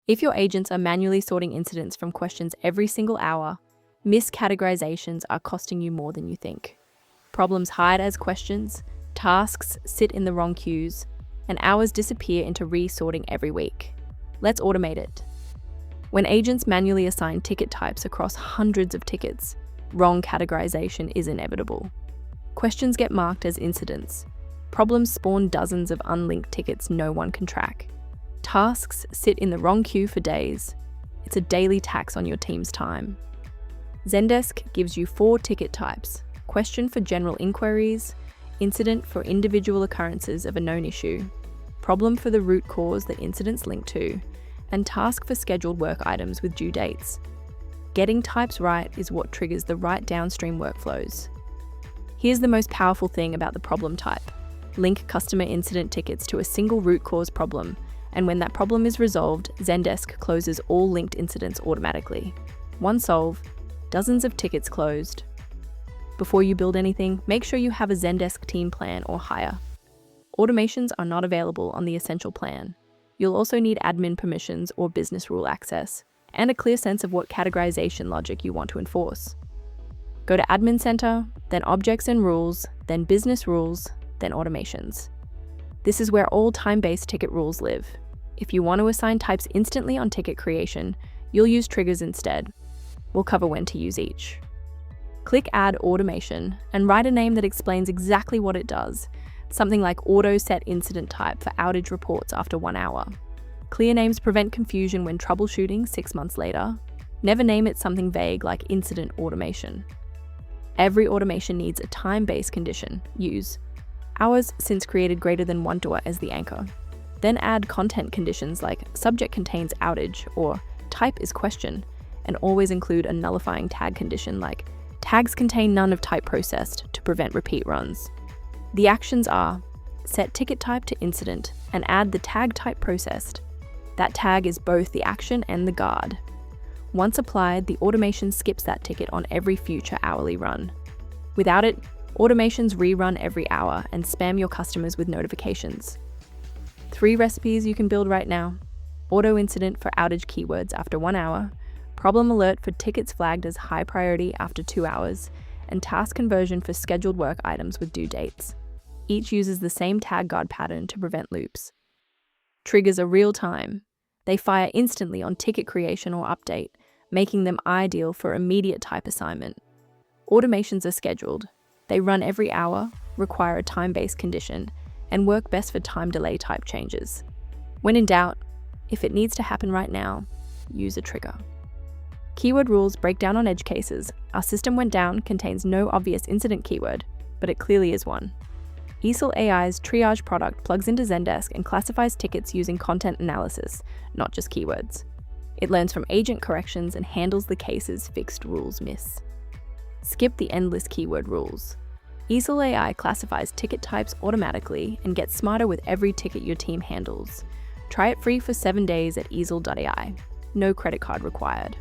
If your agents are manually sorting incidents from questions every single hour, miscategorizations are costing you more than you think. Problems hide as questions, tasks sit in the wrong queues, and hours disappear into resorting every week. Let's automate it. When agents manually assign ticket types across hundreds of tickets, wrong categorization is inevitable. Questions get marked as incidents. Problems spawn dozens of unlinked tickets no one can track. Tasks sit in the wrong queue for days. It's a daily tax on your team's time. Zendesk gives you 4 ticket types: question for general inquiries, incident for individual occurrences of a known issue, problem for the root cause that incidents link to, and task for scheduled work items with due dates. Getting types right is what triggers the right downstream workflows. Here's the most powerful thing about the problem type. Link customer incident tickets to a single root cause problem, and when that problem is resolved, Zendesk closes all linked incidents automatically. One solve, dozens of tickets closed. Before you build anything, make sure you have a Zendesk team plan or hire. Automations are not available on the Essential plan. You'll also need admin permissions or business rule access, and a clear sense of what categorization logic you want to enforce. Go to Admin Center, then Objects and Rules, then Business Rules, then Automations. This is where all time-based ticket rules live. If you want to assign types instantly on ticket creation, you'll use triggers instead. We'll cover when to use each. Click Add Automation and write a name that explains exactly what it does, something like Auto Set Incident Type for outage reports after 1 hour. Clear names prevent confusion when troubleshooting 6 months later. Never name it something vague like Incident Automation. Every automation needs a time-based condition. Use hours since created greater than 1 door as the anchor. Then add content conditions like subject contains outage or type is question, and always include a nullifying tag condition like tags contain none of type processed to prevent repeat runs. The actions are set ticket type to incident and add the tag type processed. That tag is both the action and the guard. Once applied, the automation skips that ticket on every future hourly run. Without it, automations rerun every hour and spam your customers with notifications. 3 recipes you can build right now: auto incident for outage keywords after 1 hour, problem alert for tickets flagged as high priority after 2 hours, and task conversion for scheduled work items with due dates. Each uses the same tag guard pattern to prevent loops. Triggers are real-time. They fire instantly on ticket creation or update, making them ideal for immediate type assignment. Automations are scheduled. They run every hour, require a time-based condition, and work best for time delay type changes. When in doubt, if it needs to happen right now, use a trigger. Keyword rules break down on edge cases. Our system went down contains no obvious incident keyword, but it clearly is one. eesel AI's triage product plugs into Zendesk and classifies tickets using content analysis, not just keywords. It learns from agent corrections and handles the cases fixed rules miss. Skip the endless keyword rules. eesel AI classifies ticket types automatically and gets smarter with every ticket your team handles. Try it free for 7 days at eesel.ai. No credit card required.